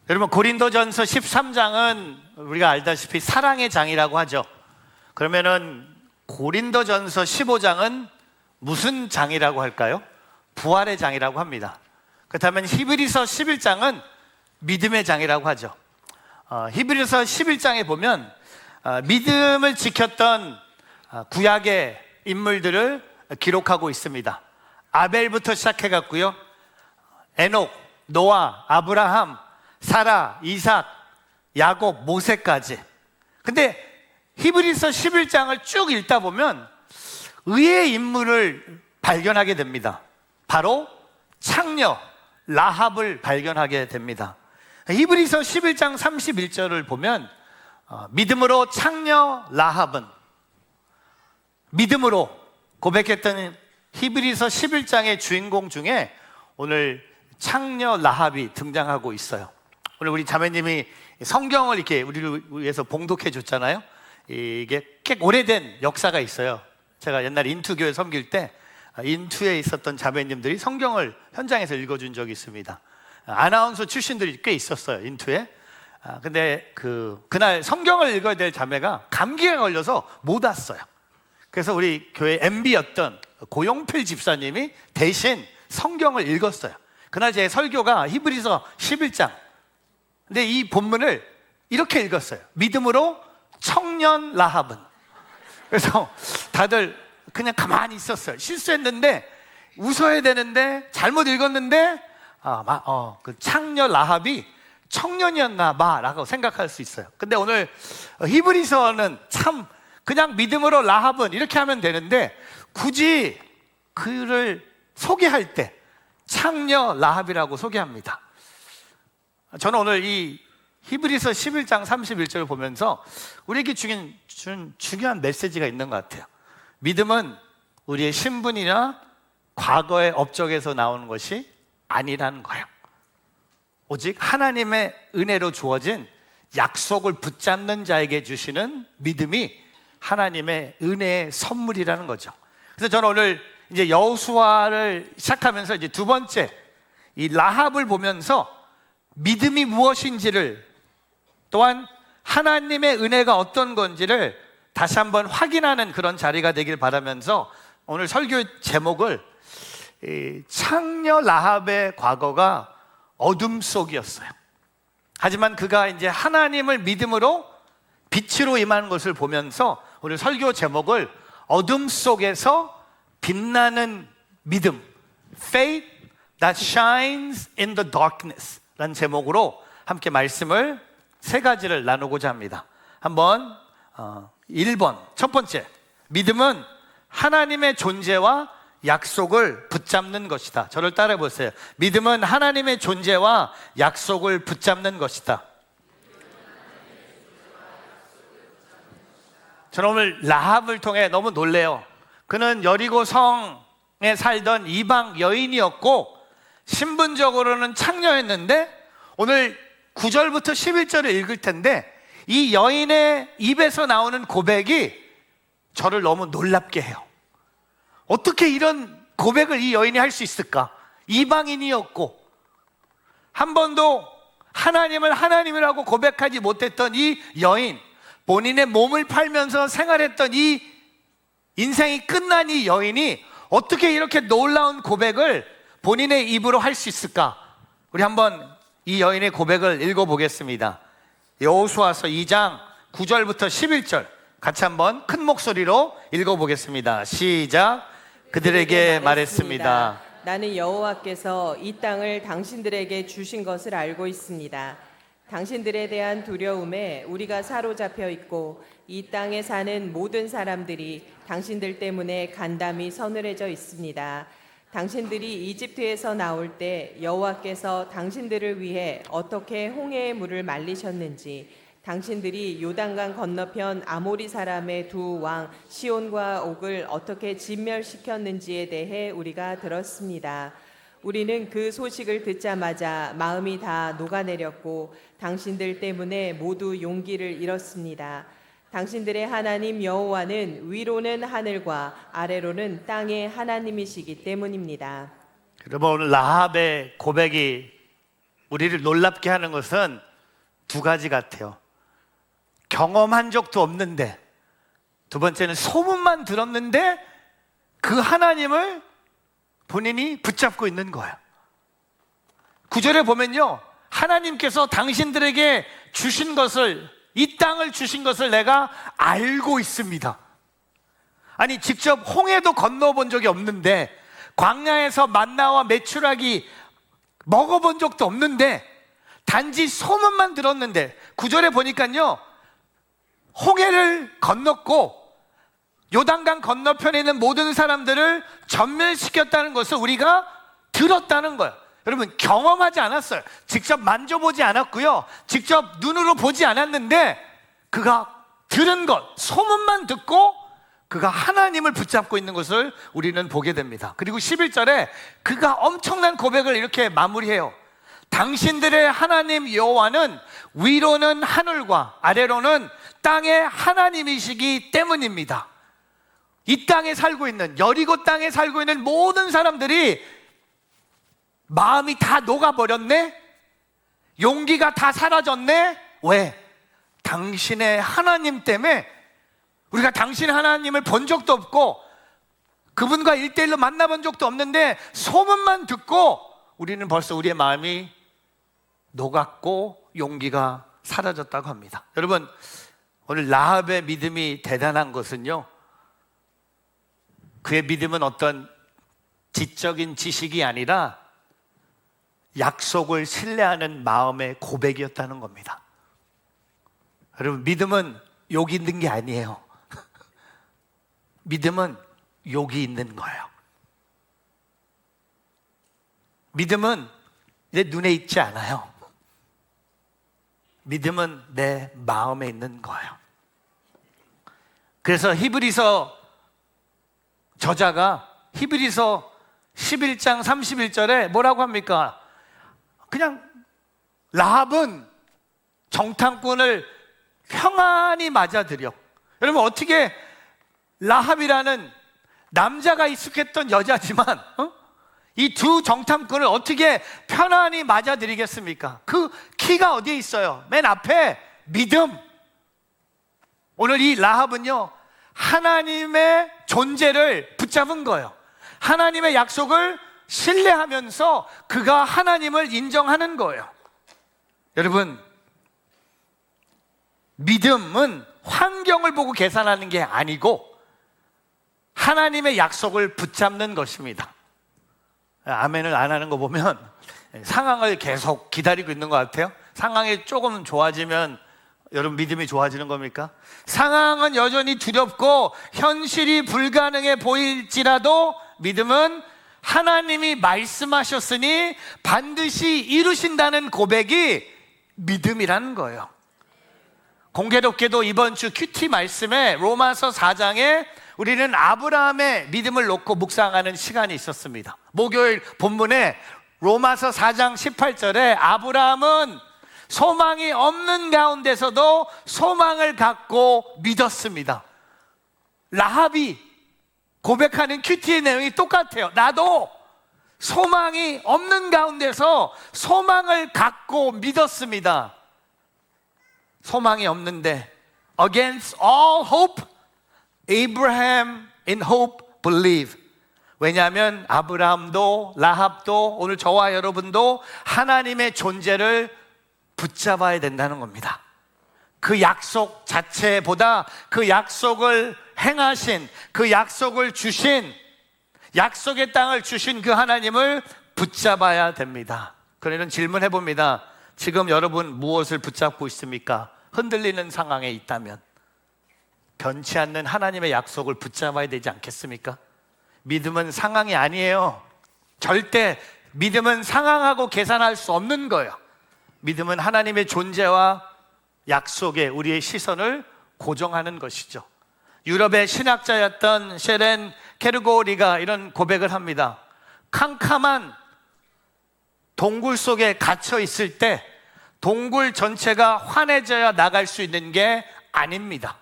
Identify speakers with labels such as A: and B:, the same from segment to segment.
A: 여러분, 고린도전서 13장은 우리가 알다시피 사랑의 장이라고 하죠. 그러면은 고린도전서 15장은 무슨 장이라고 할까요? 부활의 장이라고 합니다. 그렇다면 히브리서 11장은 믿음의 장이라고 하죠. 히브리서 11장에 보면 믿음을 지켰던 구약의 인물들을 기록하고 있습니다. 아벨부터 시작해 갔고요, 에녹, 노아, 아브라함, 사라, 이삭, 야곱, 모세까지. 근데 히브리서 11장을 쭉 읽다 보면 의의 인물을 발견하게 됩니다. 바로 창녀 라합을 발견하게 됩니다. 히브리서 11장 31절을 보면 믿음으로 창녀 라합은, 믿음으로 고백했던 히브리서 11장의 주인공 중에 오늘 창녀 라합이 등장하고 있어요. 오늘 우리 자매님이 성경을 이렇게 우리를 위해서 봉독해 줬잖아요. 이게 꽤 오래된 역사가 있어요. 제가 옛날에 인투교회 섬길 때 인투에 있었던 자매님들이 성경을 현장에서 읽어준 적이 있습니다. 아나운서 출신들이 꽤 있었어요, 인투에. 근데 그날 성경을 읽어야 될 자매가 감기가 걸려서 못 왔어요. 그래서 우리 교회 MB였던 고용필 집사님이 대신 성경을 읽었어요. 그날 제 설교가 히브리서 11장. 근데 이 본문을 이렇게 읽었어요. 믿음으로 청년 라합은. 그래서 다들 그냥 가만히 있었어요. 실수했는데, 웃어야 되는데 잘못 읽었는데 그 창녀 라합이 청년이었나 봐 라고 생각할 수 있어요. 근데 오늘 히브리서는 참 그냥 믿음으로 라합은 이렇게 하면 되는데, 굳이 그를 소개할 때 창녀 라합이라고 소개합니다. 저는 오늘 이 히브리서 11장 31절을 보면서 우리에게 준 중요한 메시지가 있는 것 같아요. 믿음은 우리의 신분이나 과거의 업적에서 나오는 것이 아니라는 거예요. 오직 하나님의 은혜로 주어진 약속을 붙잡는 자에게 주시는 믿음이 하나님의 은혜의 선물이라는 거죠. 그래서 저는 오늘 이제 여호수아를 시작하면서 이제 두 번째 이 라합을 보면서 믿음이 무엇인지를, 또한 하나님의 은혜가 어떤 건지를 다시 한번 확인하는 그런 자리가 되길 바라면서 오늘 설교 제목을 창녀 라합의 과거가 어둠 속이었어요. 하지만 그가 이제 하나님을 믿음으로 빛으로 임하는 것을 보면서 오늘 설교 제목을 어둠 속에서 빛나는 믿음, Faith that shines in the darkness 라는 제목으로 함께 말씀을 세 가지를 나누고자 합니다. 한번 1번, 첫 번째, 믿음은 하나님의 존재와 약속을 붙잡는 것이다. 저를 따라해 보세요. 믿음은 하나님의 존재와 약속을 붙잡는 것이다. 저는 오늘 라합을 통해 너무 놀래요. 그는 여리고 성에 살던 이방 여인이었고 신분적으로는 창녀였는데, 오늘 9절부터 11절을 읽을 텐데 이 여인의 입에서 나오는 고백이 저를 너무 놀랍게 해요. 어떻게 이런 고백을 이 여인이 할 수 있을까? 이방인이었고 한 번도 하나님을 하나님이라고 고백하지 못했던 이 여인, 본인의 몸을 팔면서 생활했던 이 인생이 끝난 이 여인이 어떻게 이렇게 놀라운 고백을 본인의 입으로 할 수 있을까? 우리 한번 이 여인의 고백을 읽어보겠습니다. 여호수아서 2장 9절부터 11절 같이 한번 큰 목소리로 읽어보겠습니다. 시작. 그들에게 말했습니다.
B: 나는 여호와께서 이 땅을 당신들에게 주신 것을 알고 있습니다. 당신들에 대한 두려움에 우리가 사로잡혀 있고 이 땅에 사는 모든 사람들이 당신들 때문에 간담이 서늘해져 있습니다. 당신들이 이집트에서 나올 때 여호와께서 당신들을 위해 어떻게 홍해의 물을 말리셨는지, 당신들이 요단강 건너편 아모리 사람의 두 왕 시온과 옥을 어떻게 진멸시켰는지에 대해 우리가 들었습니다. 우리는 그 소식을 듣자마자 마음이 다 녹아내렸고 당신들 때문에 모두 용기를 잃었습니다. 당신들의 하나님 여호와는 위로는 하늘과 아래로는 땅의 하나님이시기 때문입니다.
A: 여러분, 오늘 라합의 고백이 우리를 놀랍게 하는 것은 두 가지 같아요. 경험한 적도 없는데, 두 번째는 소문만 들었는데 그 하나님을 본인이 붙잡고 있는 거예요. 9절에 보면요, 하나님께서 당신들에게 주신 것을, 이 땅을 주신 것을 내가 알고 있습니다. 아니, 직접 홍해도 건너본 적이 없는데, 광야에서 만나와 메추라기 먹어본 적도 없는데, 단지 소문만 들었는데, 9절에 보니까요, 홍해를 건넜고 요단강 건너편에 있는 모든 사람들을 전멸시켰다는 것을 우리가 들었다는 거예요. 여러분, 경험하지 않았어요. 직접 만져보지 않았고요, 직접 눈으로 보지 않았는데 그가 들은 것, 소문만 듣고 그가 하나님을 붙잡고 있는 것을 우리는 보게 됩니다. 그리고 11절에 그가 엄청난 고백을 이렇게 마무리해요. 당신들의 하나님 여호와는 위로는 하늘과 아래로는 땅의 하나님이시기 때문입니다. 이 땅에 살고 있는, 여리고 땅에 살고 있는 모든 사람들이 마음이 다 녹아버렸네? 용기가 다 사라졌네? 왜? 당신의 하나님 때문에. 우리가 당신 하나님을 본 적도 없고 그분과 일대일로 만나본 적도 없는데 소문만 듣고 우리는 벌써 우리의 마음이 녹았고 용기가 사라졌다고 합니다. 여러분, 오늘 라합의 믿음이 대단한 것은요, 그의 믿음은 어떤 지적인 지식이 아니라 약속을 신뢰하는 마음의 고백이었다는 겁니다. 여러분, 믿음은 욕이 있는 게 아니에요. 믿음은 욕이 있는 거예요. 믿음은 내 눈에 있지 않아요. 믿음은 내 마음에 있는 거예요. 그래서 히브리서 저자가 히브리서 11장 31절에 뭐라고 합니까? 그냥 라합은 정탐꾼을 평안히 맞아들여. 여러분, 어떻게 라합이라는 남자가 익숙했던 여자지만 이 두 정탐꾼을 어떻게 편안히 맞아들이겠습니까? 그 키가 어디에 있어요? 맨 앞에 믿음. 오늘 이 라합은요, 하나님의 존재를 붙잡은 거예요. 하나님의 약속을 신뢰하면서 그가 하나님을 인정하는 거예요. 여러분, 믿음은 환경을 보고 계산하는 게 아니고 하나님의 약속을 붙잡는 것입니다. 아멘을 안 하는 거 보면 상황을 계속 기다리고 있는 것 같아요. 상황이 조금 좋아지면 여러분 믿음이 좋아지는 겁니까? 상황은 여전히 두렵고 현실이 불가능해 보일지라도 믿음은 하나님이 말씀하셨으니 반드시 이루신다는 고백이 믿음이라는 거예요. 공교롭게도 이번 주 큐티 말씀에 로마서 4장에 우리는 아브라함의 믿음을 놓고 묵상하는 시간이 있었습니다. 목요일 본문에 로마서 4장 18절에 아브라함은 소망이 없는 가운데서도 소망을 갖고 믿었습니다. 라합이 고백하는 큐티의 내용이 똑같아요. 나도 소망이 없는 가운데서 소망을 갖고 믿었습니다. 소망이 없는데 against all hope, Abraham in hope believe. 왜냐하면 아브라함도 라합도 오늘 저와 여러분도 하나님의 존재를 붙잡아야 된다는 겁니다. 그 약속 자체보다 그 약속을 행하신, 그 약속을 주신, 약속의 땅을 주신 그 하나님을 붙잡아야 됩니다. 그러면 질문해 봅니다. 지금 여러분 무엇을 붙잡고 있습니까? 흔들리는 상황에 있다면 변치 않는 하나님의 약속을 붙잡아야 되지 않겠습니까? 믿음은 상황이 아니에요. 절대 믿음은 상황하고 계산할 수 없는 거예요. 믿음은 하나님의 존재와 약속에 우리의 시선을 고정하는 것이죠. 유럽의 신학자였던 셰렌 케르고리가 이런 고백을 합니다. 캄캄한 동굴 속에 갇혀 있을 때 동굴 전체가 환해져야 나갈 수 있는 게 아닙니다.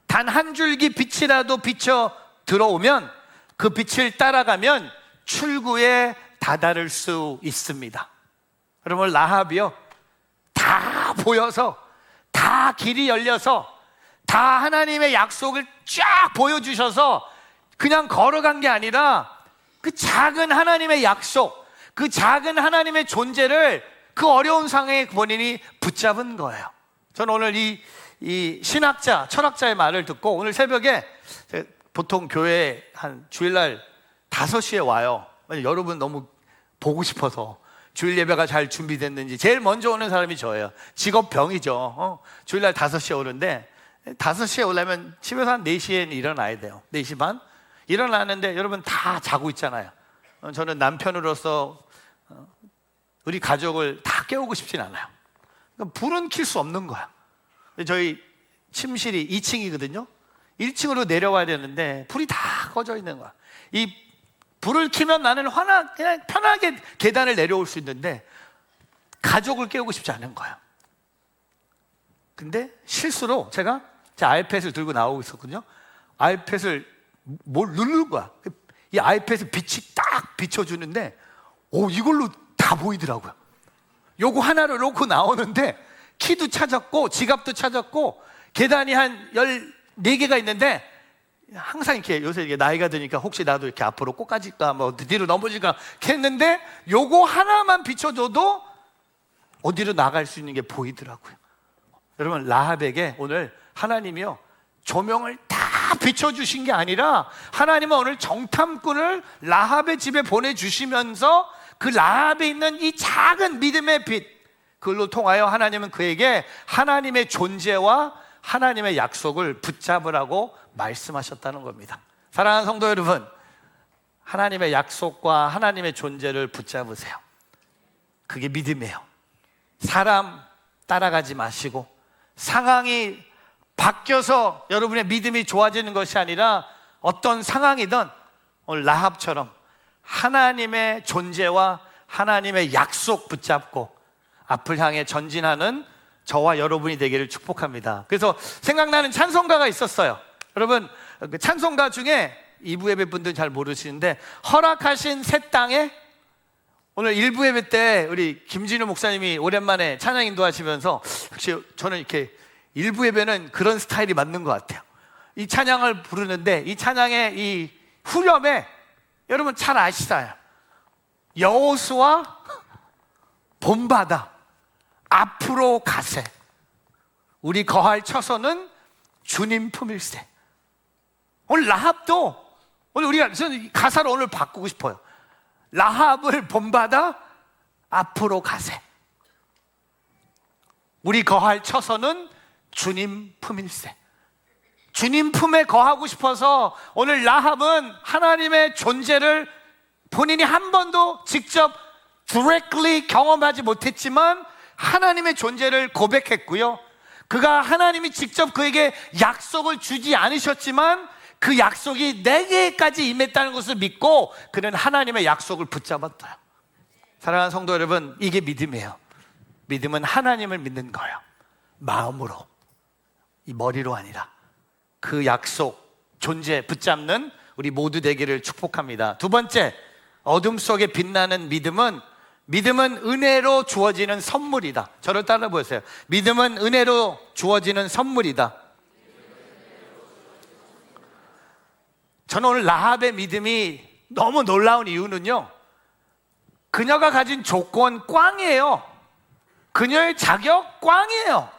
A: 단 한 줄기 빛이라도 비쳐 들어오면 그 빛을 따라가면 출구에 다다를 수 있습니다. 여러분, 라합이요, 다 보여서, 다 길이 열려서, 다 하나님의 약속을 쫙 보여주셔서 그냥 걸어간 게 아니라 그 작은 하나님의 약속, 그 작은 하나님의 존재를 그 어려운 상황에 본인이 붙잡은 거예요. 저는 오늘 이 신학자, 철학자의 말을 듣고 오늘 새벽에 보통 교회 한 주일날 5시에 와요. 여러분 너무 보고 싶어서. 주일 예배가 잘 준비됐는지 제일 먼저 오는 사람이 저예요. 직업병이죠. 주일날 5시에 오는데 5시에 오려면 집에서 한 4시에 일어나야 돼요. 4시 반? 일어나는데 여러분 다 자고 있잖아요. 저는 남편으로서 우리 가족을 다 깨우고 싶진 않아요. 그러니까 불은 켤 수 없는 거야. 저희 침실이 2층이거든요. 1층으로 내려와야 되는데 불이 다 꺼져 있는 거야. 이 불을 켜면 나는 그냥 편하게 계단을 내려올 수 있는데 가족을 깨우고 싶지 않은 거야. 근데 실수로 제가 제 아이패드를 들고 나오고 있었거든요. 아이패드를 뭘 누르는 거야. 이 아이패드 빛이 딱 비춰주는데 이걸로 다 보이더라고요. 요거 하나를 놓고 나오는데 키도 찾았고 지갑도 찾았고 계단이 한 14개가 있는데 항상 이렇게 요새 이게 나이가 드니까 혹시 나도 이렇게 앞으로 꼬까질까 뭐 뒤로 넘어질까 했는데 요거 하나만 비춰줘도 어디로 나갈 수 있는 게 보이더라고요. 여러분, 라합에게 오늘 하나님이요 조명을 다 비춰주신 게 아니라 하나님은 오늘 정탐꾼을 라합의 집에 보내주시면서 그 라합에 있는 이 작은 믿음의 빛, 그걸로 통하여 하나님은 그에게 하나님의 존재와 하나님의 약속을 붙잡으라고 말씀하셨다는 겁니다. 사랑하는 성도 여러분, 하나님의 약속과 하나님의 존재를 붙잡으세요. 그게 믿음이에요. 사람 따라가지 마시고 상황이 바뀌어서 여러분의 믿음이 좋아지는 것이 아니라 어떤 상황이든 오늘 라합처럼 하나님의 존재와 하나님의 약속 붙잡고 앞을 향해 전진하는 저와 여러분이 되기를 축복합니다. 그래서 생각나는 찬송가가 있었어요. 여러분, 그 찬송가 중에 2부 예배 분들은 잘 모르시는데 허락하신 새 땅에, 오늘 1부 예배 때 우리 김진우 목사님이 오랜만에 찬양 인도하시면서 역시 저는 이렇게 1부 예배는 그런 스타일이 맞는 것 같아요. 이 찬양을 부르는데 이 찬양의 이 후렴에 여러분 잘 아시잖아요. 여호수아 본바다 앞으로 가세, 우리 거할 처소는 주님 품일세. 오늘 라합도 오늘 우리가 저는 가사를 오늘 바꾸고 싶어요. 라합을 본바다 앞으로 가세, 우리 거할 처소는 주님 품일세. 주님 품에 거하고 싶어서 오늘 라합은 하나님의 존재를 본인이 한 번도 직접 directly 경험하지 못했지만 하나님의 존재를 고백했고요. 그가 하나님이 직접 그에게 약속을 주지 않으셨지만 그 약속이 내게까지 임했다는 것을 믿고 그는 하나님의 약속을 붙잡았어요. 사랑하는 성도 여러분, 이게 믿음이에요. 믿음은 하나님을 믿는 거예요. 마음으로, 이 머리로 아니라 그 약속, 존재 붙잡는 우리 모두 되기를 축복합니다. 두 번째, 어둠 속에 빛나는 믿음은 은혜로 주어지는 선물이다. 저를 따라 보세요. 믿음은 은혜로 주어지는 선물이다. 저는 오늘 라합의 믿음이 너무 놀라운 이유는요, 그녀가 가진 조건 꽝이에요. 그녀의 자격 꽝이에요.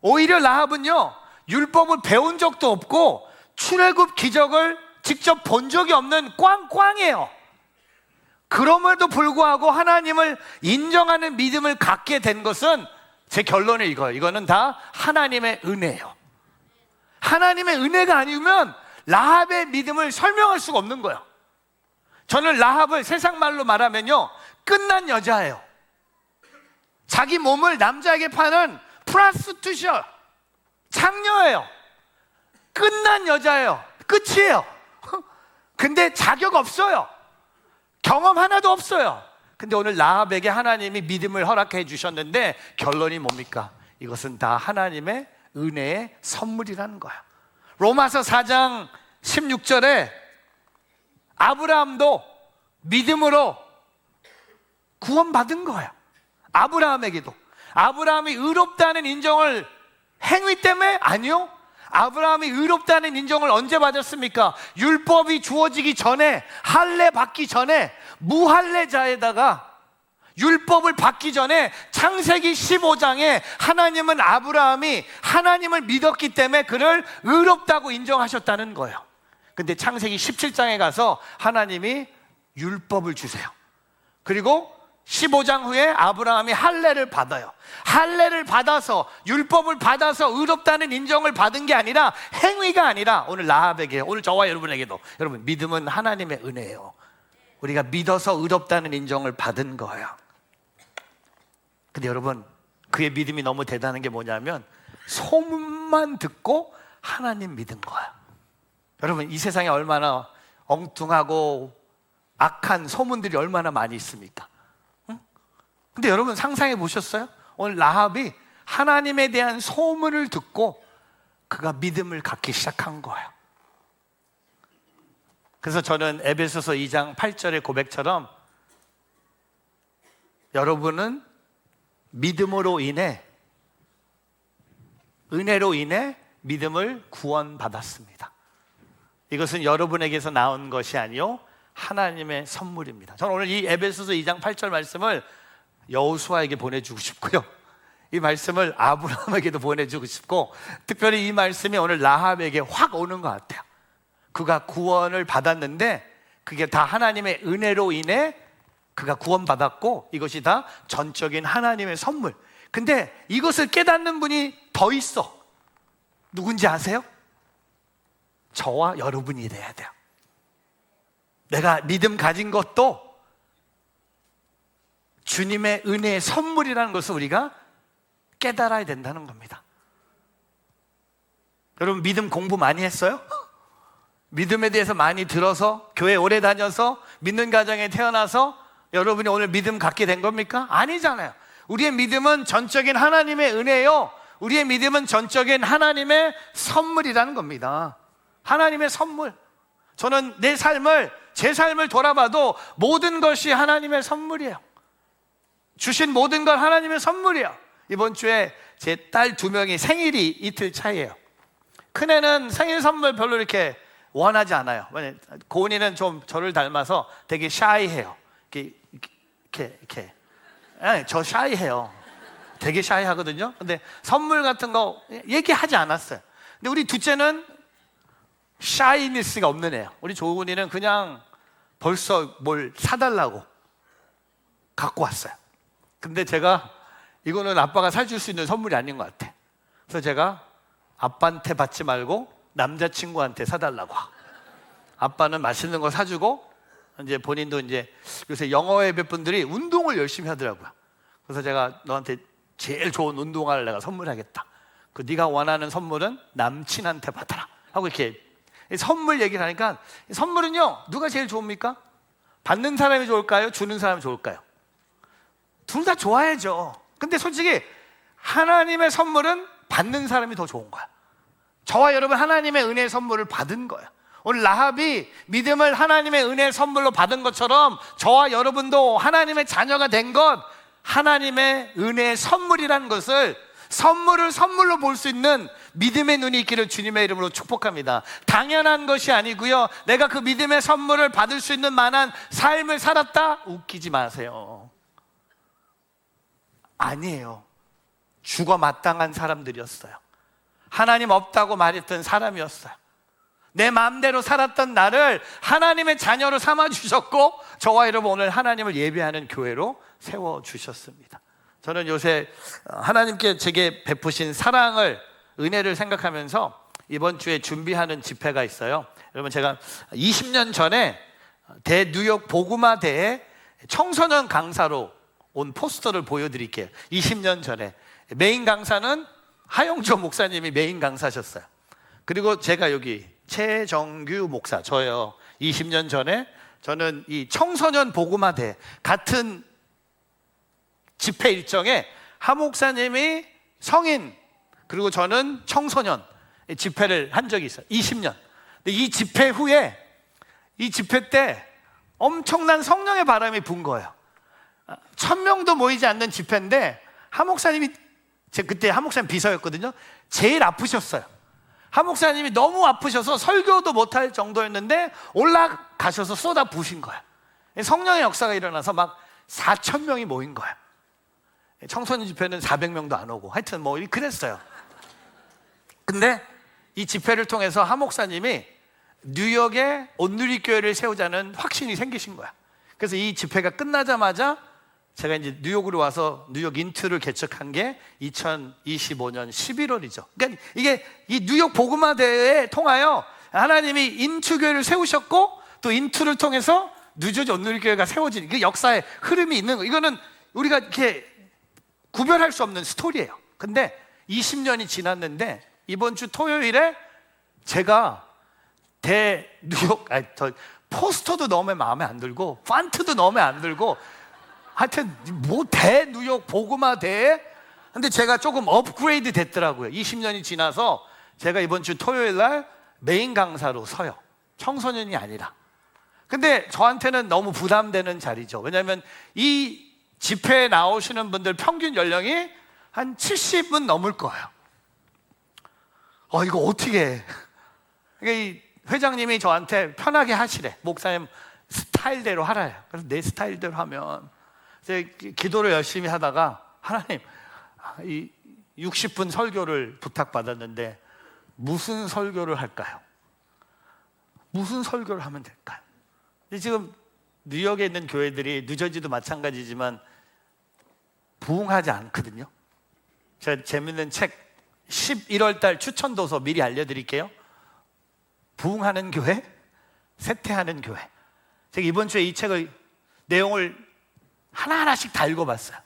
A: 오히려 라합은요, 율법을 배운 적도 없고 출애굽 기적을 직접 본 적이 없는 꽝꽝이에요. 그럼에도 불구하고 하나님을 인정하는 믿음을 갖게 된 것은, 제 결론은 이거예요. 이거는 다 하나님의 은혜예요. 하나님의 은혜가 아니면 라합의 믿음을 설명할 수가 없는 거예요. 저는 라합을 세상 말로 말하면요, 끝난 여자예요. 자기 몸을 남자에게 파는 프라스튜션, 창녀예요. 끝난 여자예요. 끝이에요. 근데 자격 없어요. 경험 하나도 없어요. 근데 오늘 라합에게 하나님이 믿음을 허락해 주셨는데 결론이 뭡니까? 이것은 다 하나님의 은혜의 선물이라는 거야. 로마서 4장 16절에 아브라함도 믿음으로 구원받은 거예요. 아브라함에게도. 아브라함이 의롭다는 인정을 행위 때문에? 아니요. 아브라함이 의롭다는 인정을 언제 받았습니까? 율법이 주어지기 전에, 할례 받기 전에, 무할례자에다가 율법을 받기 전에 창세기 15장에 하나님은 아브라함이 하나님을 믿었기 때문에 그를 의롭다고 인정하셨다는 거예요. 근데 창세기 17장에 가서 하나님이 율법을 주세요. 그리고 15장 후에 아브라함이 할례를 받아요. 할례를 받아서, 율법을 받아서 의롭다는 인정을 받은 게 아니라, 행위가 아니라, 오늘 라합에게, 오늘 저와 여러분에게도, 여러분, 믿음은 하나님의 은혜예요. 우리가 믿어서 의롭다는 인정을 받은 거예요. 근데 여러분, 그의 믿음이 너무 대단한 게 뭐냐면 소문만 듣고 하나님 믿은 거예요. 여러분, 이 세상에 얼마나 엉뚱하고 악한 소문들이 얼마나 많이 있습니까? 응? 근데 여러분 상상해 보셨어요? 오늘 라합이 하나님에 대한 소문을 듣고 그가 믿음을 갖기 시작한 거예요. 그래서 저는 에베소서 2장 8절의 고백처럼 여러분은 믿음으로 인해, 은혜로 인해 믿음을 구원받았습니다. 이것은 여러분에게서 나온 것이 아니요 하나님의 선물입니다. 저는 오늘 이 에베소서 2장 8절 말씀을 여호수아에게 보내주고 싶고요, 이 말씀을 아브라함에게도 보내주고 싶고, 특별히 이 말씀이 오늘 라합에게 확 오는 것 같아요. 그가 구원을 받았는데 그게 다 하나님의 은혜로 인해 그가 구원받았고, 이것이 다 전적인 하나님의 선물. 근데 이것을 깨닫는 분이 더 있어. 누군지 아세요? 저와 여러분이 돼야 돼요. 내가 믿음 가진 것도 주님의 은혜의 선물이라는 것을 우리가 깨달아야 된다는 겁니다. 여러분, 믿음 공부 많이 했어요? 믿음에 대해서 많이 들어서, 교회 오래 다녀서, 믿는 가정에 태어나서 여러분이 오늘 믿음 갖게 된 겁니까? 아니잖아요. 우리의 믿음은 전적인 하나님의 은혜요, 우리의 믿음은 전적인 하나님의 선물이라는 겁니다. 하나님의 선물. 저는 제 삶을 돌아봐도 모든 것이 하나님의 선물이에요. 주신 모든 건 하나님의 선물이에요. 이번 주에 제 딸 2명이 생일이 이틀 차이에요. 큰애는 생일 선물 별로 이렇게 원하지 않아요. 고은이는 좀 저를 닮아서 되게 샤이해요. 이렇게. 저 샤이해요. 되게 샤이하거든요. 근데 선물 같은 거 얘기하지 않았어요. 근데 우리 둘째는 샤이니스가 없는 애예요. 우리 조은이는 그냥 벌써 뭘 사달라고 갖고 왔어요. 근데 제가 이거는 아빠가 사줄 수 있는 선물이 아닌 것 같아. 그래서 제가 아빠한테 받지 말고 남자친구한테 사달라고. 아빠는 맛있는 거 사주고, 이제 본인도 이제 요새 영어 예배 분들이 운동을 열심히 하더라고요. 그래서 제가 너한테 제일 좋은 운동화를 내가 선물하겠다. 그 네가 원하는 선물은 남친한테 받아라 하고 이렇게 선물 얘기를 하니까, 선물은요 누가 제일 좋습니까? 받는 사람이 좋을까요? 주는 사람이 좋을까요? 둘 다 좋아야죠. 근데 솔직히 하나님의 선물은 받는 사람이 더 좋은 거야. 저와 여러분 하나님의 은혜의 선물을 받은 거야. 오늘 라합이 믿음을 하나님의 은혜의 선물로 받은 것처럼 저와 여러분도 하나님의 자녀가 된 것, 하나님의 은혜의 선물이라는 것을, 선물을 선물로 볼 수 있는 믿음의 눈이 있기를 주님의 이름으로 축복합니다. 당연한 것이 아니고요, 내가 그 믿음의 선물을 받을 수 있는 만한 삶을 살았다? 웃기지 마세요. 아니에요. 죽어 마땅한 사람들이었어요. 하나님 없다고 말했던 사람이었어요. 내 마음대로 살았던 나를 하나님의 자녀로 삼아주셨고, 저와 여러분 오늘 하나님을 예배하는 교회로 세워주셨습니다. 저는 요새 하나님께 제게 베푸신 사랑을, 은혜를 생각하면서 이번 주에 준비하는 집회가 있어요. 여러분, 제가 20년 전에 대 뉴욕 복음화 대회 청소년 강사로 온 포스터를 보여드릴게요. 20년 전에 메인 강사는 하영조 목사님이 메인 강사셨어요. 그리고 제가 여기 최정규 목사, 저요. 20년 전에 저는 이 청소년 복음화 대회 같은 집회 일정에 하 목사님이 성인, 그리고 저는 청소년 집회를 한 적이 있어요. 20년. 근데 이 집회 후에, 이 집회 때 엄청난 성령의 바람이 분 거예요. 1000명도 모이지 않는 집회인데 한 목사님이, 그때 한 목사님 비서였거든요. 제일 아프셨어요. 한 목사님이 너무 아프셔서 설교도 못할 정도였는데 올라가셔서 쏟아 부으신 거예요. 성령의 역사가 일어나서 막 4000명이 모인 거예요. 청소년 집회는 400명도 안 오고 하여튼 뭐 그랬어요. 근데 이 집회를 통해서 한 목사님이 뉴욕에 온누리교회를 세우자는 확신이 생기신 거야. 그래서 이 집회가 끝나자마자 제가 이제 뉴욕으로 와서 뉴욕 인투를 개척한 게 2025년 11월이죠. 그러니까 이게 이 뉴욕 복음화 대회에 통하여 하나님이 인투교회를 세우셨고 또 인투를 통해서 뉴저지 온누리교회가 세워진 그 역사의 흐름이 있는 거. 이거는 우리가 이렇게 구별할 수 없는 스토리예요. 근데 20년이 지났는데 이번 주 토요일에 제가 뉴욕 포스터도 너무 마음에 안 들고 펀트도 너무 안 들고 하여튼 뭐 뉴욕 복음화 대회. 근데 제가 조금 업그레이드 됐더라고요. 20년이 지나서 제가 이번 주 토요일 날 메인 강사로 서요. 청소년이 아니라. 근데 저한테는 너무 부담되는 자리죠. 왜냐하면 이 집회에 나오시는 분들 평균 연령이 한 70은 넘을 거예요. 이거 어떻게 해? 그러니까 이 회장님이 저한테 편하게 하시래. 목사님 스타일대로 하라요. 그래서 내 스타일대로 하면 제가 기도를 열심히 하다가 하나님, 이 60분 설교를 부탁받았는데 무슨 설교를 할까요? 무슨 설교를 하면 될까요? 지금 뉴욕에 있는 교회들이 뉴저지도 마찬가지지만 부흥하지 않거든요. 제가 재밌는 책 11월 달 추천 도서 미리 알려드릴게요. 부흥하는 교회, 쇠퇴하는 교회. 제가 이번 주에 이 책을 내용을 하나하나씩 다 읽어봤어요.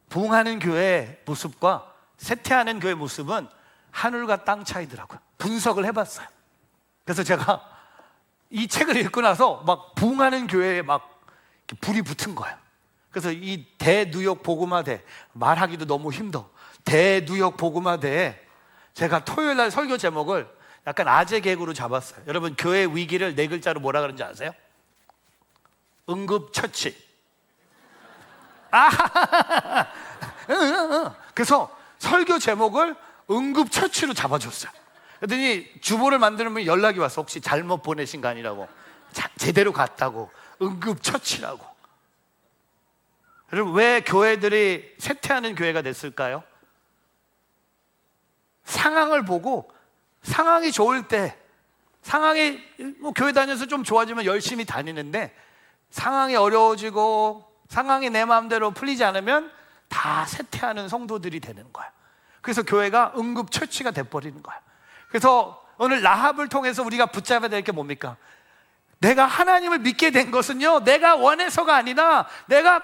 A: 부흥하는 교회의 모습과 쇠퇴하는 교회의 모습은 하늘과 땅 차이더라고요. 분석을 해봤어요. 그래서 제가 이 책을 읽고 나서 막 부흥하는 교회에 막 불이 붙은 거예요. 그래서 이 대뉴욕 복음화대, 말하기도 너무 힘들어. 대뉴욕 복음화대에 제가 토요일 날 설교 제목을 약간 아재 개그로 잡았어요. 여러분, 교회 위기를 4글자로 뭐라 그러는지 아세요? 응급처치. 그래서 설교 제목을 응급처치로 잡아줬어요. 그랬더니 주보를 만드는 분이 연락이 왔어. 혹시 잘못 보내신 거 아니라고. 제대로 갔다고. 응급처치라고. 여러분, 왜 교회들이 쇠퇴하는 교회가 됐을까요? 상황을 보고 상황이 좋을 때, 상황이 뭐 교회 다녀서 좀 좋아지면 열심히 다니는데 상황이 어려워지고 상황이 내 마음대로 풀리지 않으면 다 쇠퇴하는 성도들이 되는 거야. 그래서 교회가 응급처치가 돼버리는 거야. 그래서 오늘 라합을 통해서 우리가 붙잡아야 될 게 뭡니까? 내가 하나님을 믿게 된 것은요, 내가 원해서가 아니라, 내가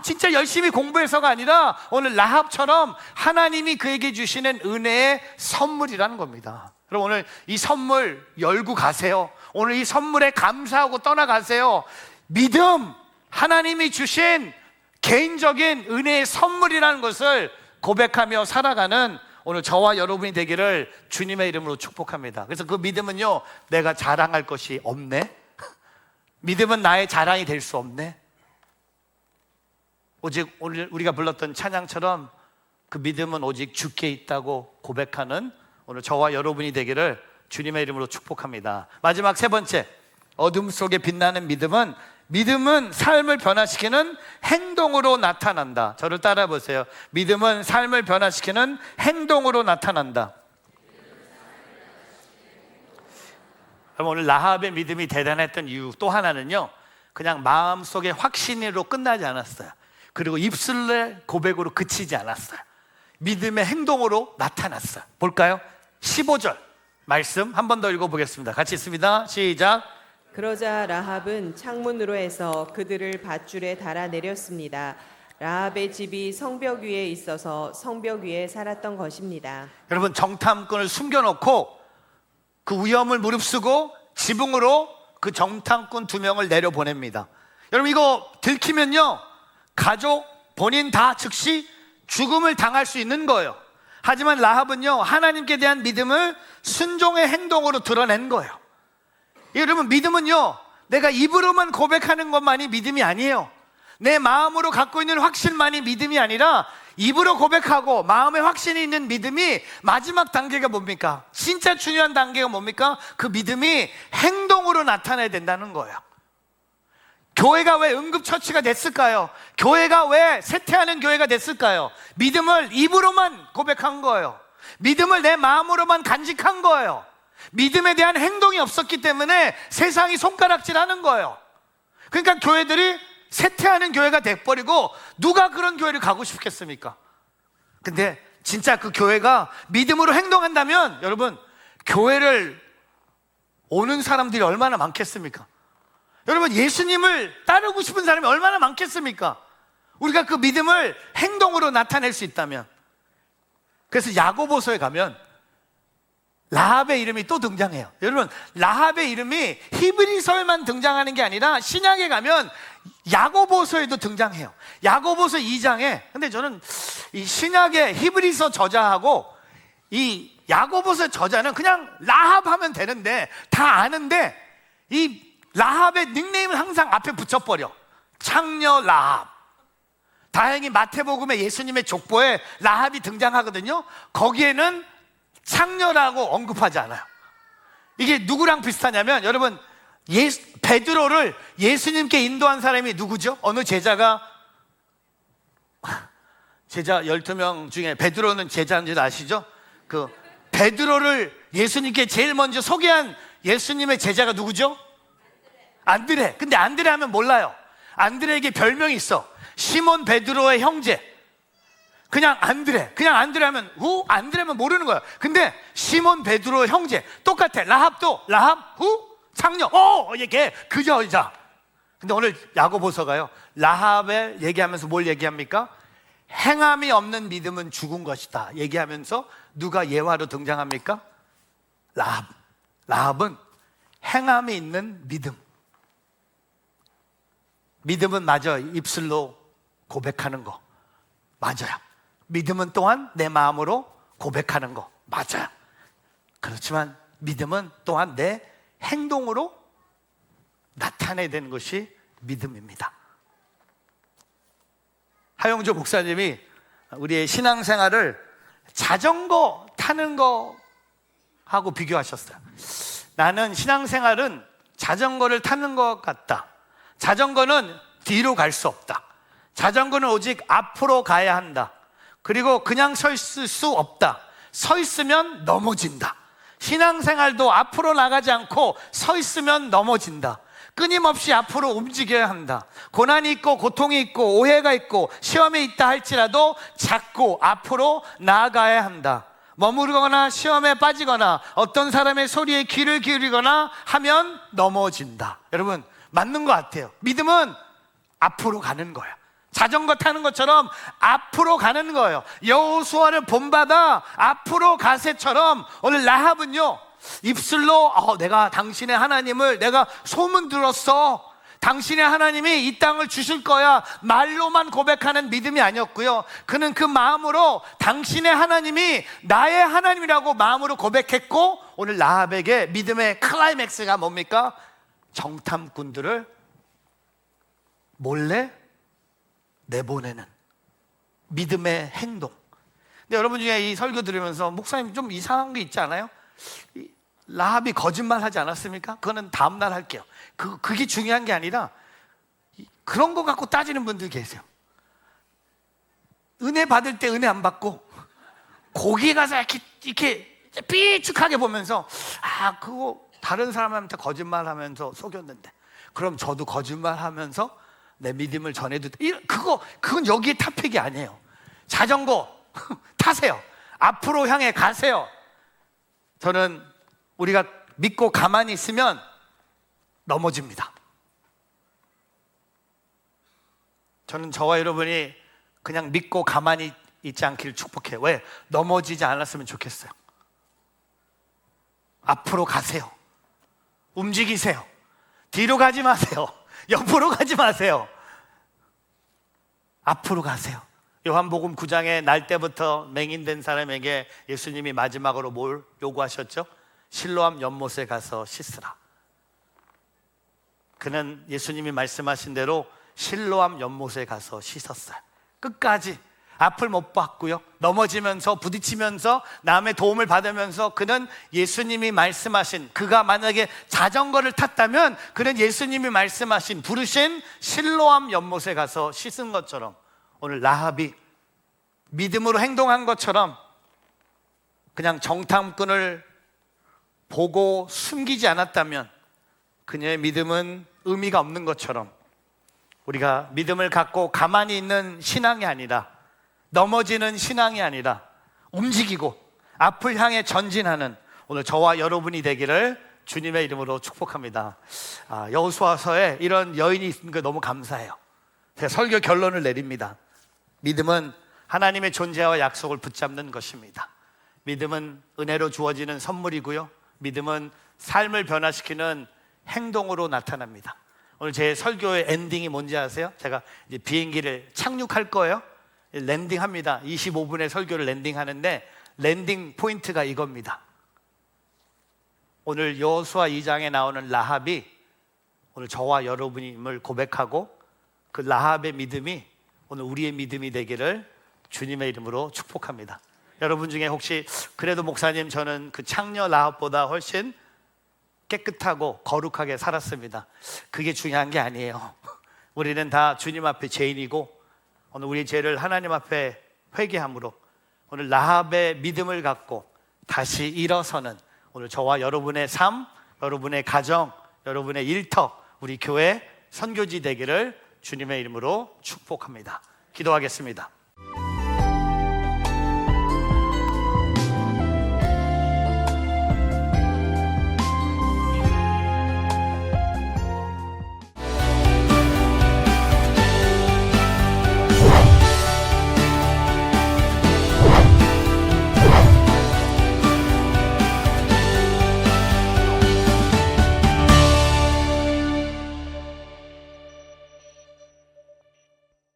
A: 진짜 열심히 공부해서가 아니라 오늘 라합처럼 하나님이 그에게 주시는 은혜의 선물이라는 겁니다. 그럼 오늘 이 선물 열고 가세요. 오늘 이 선물에 감사하고 떠나가세요. 믿음, 하나님이 주신 개인적인 은혜의 선물이라는 것을 고백하며 살아가는 오늘 저와 여러분이 되기를 주님의 이름으로 축복합니다. 그래서 그 믿음은요, 내가 자랑할 것이 없네. 믿음은 나의 자랑이 될 수 없네. 오직 오늘 우리가 불렀던 찬양처럼 그 믿음은 오직 주께 있다고 고백하는 오늘 저와 여러분이 되기를 주님의 이름으로 축복합니다. 마지막 3번째, 어둠 속에 빛나는 믿음은 삶을 변화시키는 행동으로 나타난다. 저를 따라 보세요. 믿음은 삶을 변화시키는 행동으로 나타난다. 그럼 오늘 라합의 믿음이 대단했던 이유 또 하나는요, 그냥 마음속의 확신으로 끝나지 않았어요. 그리고 입술의 고백으로 그치지 않았어요. 믿음의 행동으로 나타났어요. 볼까요? 15절 말씀 한 번 더 읽어보겠습니다. 같이 읽습니다. 시작.
B: 그러자 라합은 창문으로 해서 그들을 밧줄에 달아 내렸습니다. 라합의 집이 성벽 위에 있어서 성벽 위에 살았던 것입니다.
A: 여러분, 정탐꾼을 숨겨놓고 그 위험을 무릅쓰고 지붕으로 그 정탐꾼 2명을 내려보냅니다. 여러분, 이거 들키면요, 가족, 본인 다 즉시 죽음을 당할 수 있는 거예요. 하지만 라합은요, 하나님께 대한 믿음을 순종의 행동으로 드러낸 거예요. 여러분, 믿음은요, 내가 입으로만 고백하는 것만이 믿음이 아니에요. 내 마음으로 갖고 있는 확신만이 믿음이 아니라 입으로 고백하고 마음에 확신이 있는 믿음이 마지막 단계가 뭡니까? 진짜 중요한 단계가 뭡니까? 그 믿음이 행동으로 나타나야 된다는 거예요. 교회가 왜 응급처치가 됐을까요? 교회가 왜 쇠퇴하는 교회가 됐을까요? 믿음을 입으로만 고백한 거예요. 믿음을 내 마음으로만 간직한 거예요. 믿음에 대한 행동이 없었기 때문에 세상이 손가락질하는 거예요. 그러니까 교회들이 쇠퇴하는 교회가 돼버리고 누가 그런 교회를 가고 싶겠습니까? 근데 진짜 그 교회가 믿음으로 행동한다면 여러분, 교회를 오는 사람들이 얼마나 많겠습니까? 여러분, 예수님을 따르고 싶은 사람이 얼마나 많겠습니까? 우리가 그 믿음을 행동으로 나타낼 수 있다면. 그래서 야고보서에 가면 라합의 이름이 또 등장해요. 여러분, 라합의 이름이 히브리서에만 등장하는 게 아니라 신약에 가면 야고보서에도 등장해요. 야고보서 2장에. 근데 저는 이 신약의 히브리서 저자하고 이 야고보서 저자는 그냥 라합 하면 되는데 다 아는데 이 라합의 닉네임을 항상 앞에 붙여버려. 창녀 라합. 다행히 마태복음에 예수님의 족보에 라합이 등장하거든요. 거기에는 창녀라고 언급하지 않아요. 이게 누구랑 비슷하냐면 여러분, 베드로를 예수님께 인도한 사람이 누구죠? 어느 제자가, 제자 12명 중에 베드로는 제자인 줄 아시죠? 그 베드로를 예수님께 제일 먼저 소개한 예수님의 제자가 누구죠? 안드레. 근데 안드레 하면 몰라요. 안드레에게 별명이 있어. 시몬 베드로의 형제. 그냥 안드레 하면 안드레면 모르는 거야. 근데 시몬 베드로의 형제 똑같아. 라합도 라합 창녀. 얘 그 여자. 근데 오늘 야고보서가요, 라합을 얘기하면서 뭘 얘기합니까? 행함이 없는 믿음은 죽은 것이다 얘기하면서 누가 예화로 등장합니까? 라합은 행함이 있는 믿음. 믿음은 맞아 입술로 고백하는 거 맞아요. 믿음은 또한 내 마음으로 고백하는 거 맞아요. 그렇지만 믿음은 또한 내 행동으로 나타내야 되는 것이 믿음입니다. 하용조 목사님이 우리의 신앙생활을 자전거 타는 거하고 비교하셨어요. 나는 신앙생활은 자전거를 타는 것 같다. 자전거는 뒤로 갈 수 없다. 자전거는 오직 앞으로 가야 한다. 그리고 그냥 서 있을 수 없다. 서 있으면 넘어진다. 신앙생활도 앞으로 나가지 않고 서 있으면 넘어진다. 끊임없이 앞으로 움직여야 한다. 고난이 있고 고통이 있고 오해가 있고 시험에 있다 할지라도 자꾸 앞으로 나아가야 한다. 머무르거나 시험에 빠지거나 어떤 사람의 소리에 귀를 기울이거나 하면 넘어진다. 여러분, 맞는 것 같아요. 믿음은 앞으로 가는 거예요. 자전거 타는 것처럼 앞으로 가는 거예요. 여호수아를 본받아 앞으로 가세처럼 오늘 라합은요, 입술로 내가 당신의 하나님을 내가 소문 들었어, 당신의 하나님이 이 땅을 주실 거야 말로만 고백하는 믿음이 아니었고요, 그는 그 마음으로 당신의 하나님이 나의 하나님이라고 마음으로 고백했고, 오늘 라합에게 믿음의 클라이맥스가 뭡니까? 정탐꾼들을 몰래 내보내는 믿음의 행동. 근데 여러분 중에 이 설교 들으면서 목사님 좀 이상한 게 있지 않아요? 라합이 거짓말 하지 않았습니까? 그거는 다음날 할게요. 그게 중요한 게 아니라 그런 거 갖고 따지는 분들 계세요. 은혜 받을 때 은혜 안 받고 거기 가서 이렇게 삐죽하게 보면서 그거 다른 사람한테 거짓말하면서 속였는데 그럼 저도 거짓말하면서 내 믿음을 전해도 그건 여기에 탑픽이 아니에요. 자전거 타세요. 앞으로 향해 가세요. 저는 우리가 믿고 가만히 있으면 넘어집니다. 저는 저와 여러분이 그냥 믿고 가만히 있지 않기를 축복해요. 왜? 넘어지지 않았으면 좋겠어요. 앞으로 가세요. 움직이세요. 뒤로 가지 마세요. 옆으로 가지 마세요. 앞으로 가세요. 요한복음 9장에 날 때부터 맹인된 사람에게 예수님이 마지막으로 뭘 요구하셨죠? 실로암 연못에 가서 씻으라. 그는 예수님이 말씀하신 대로 실로암 연못에 가서 씻었어요. 끝까지 앞을 못 봤고요. 넘어지면서 부딪히면서 남의 도움을 받으면서 그는 예수님이 말씀하신, 그가 만약에 자전거를 탔다면 그는 예수님이 말씀하신 부르신 실로암 연못에 가서 씻은 것처럼, 오늘 라합이 믿음으로 행동한 것처럼 그냥 정탐꾼을 보고 숨기지 않았다면 그녀의 믿음은 의미가 없는 것처럼, 우리가 믿음을 갖고 가만히 있는 신앙이 아니라, 넘어지는 신앙이 아니라 움직이고 앞을 향해 전진하는 오늘 저와 여러분이 되기를 주님의 이름으로 축복합니다. 여호수아서에 이런 여인이 있는 거 너무 감사해요. 제가 설교 결론을 내립니다. 믿음은 하나님의 존재와 약속을 붙잡는 것입니다. 믿음은 은혜로 주어지는 선물이고요, 믿음은 삶을 변화시키는 행동으로 나타납니다. 오늘 제 설교의 엔딩이 뭔지 아세요? 제가 이제 비행기를 착륙할 거예요. 랜딩합니다. 25분의 설교를 랜딩하는데 랜딩 포인트가 이겁니다. 오늘 여호수아 2장에 나오는 라합이 오늘 저와 여러분임을 고백하고, 그 라합의 믿음이 오늘 우리의 믿음이 되기를 주님의 이름으로 축복합니다. 여러분 중에 혹시 그래도 목사님 저는 그 창녀 라합보다 훨씬 깨끗하고 거룩하게 살았습니다, 그게 중요한 게 아니에요. 우리는 다 주님 앞에 죄인이고 오늘 우리 죄를 하나님 앞에 회개함으로 오늘 라합의 믿음을 갖고 다시 일어서는 오늘 저와 여러분의 삶, 여러분의 가정, 여러분의 일터, 우리 교회 선교지 되기를 주님의 이름으로 축복합니다. 기도하겠습니다.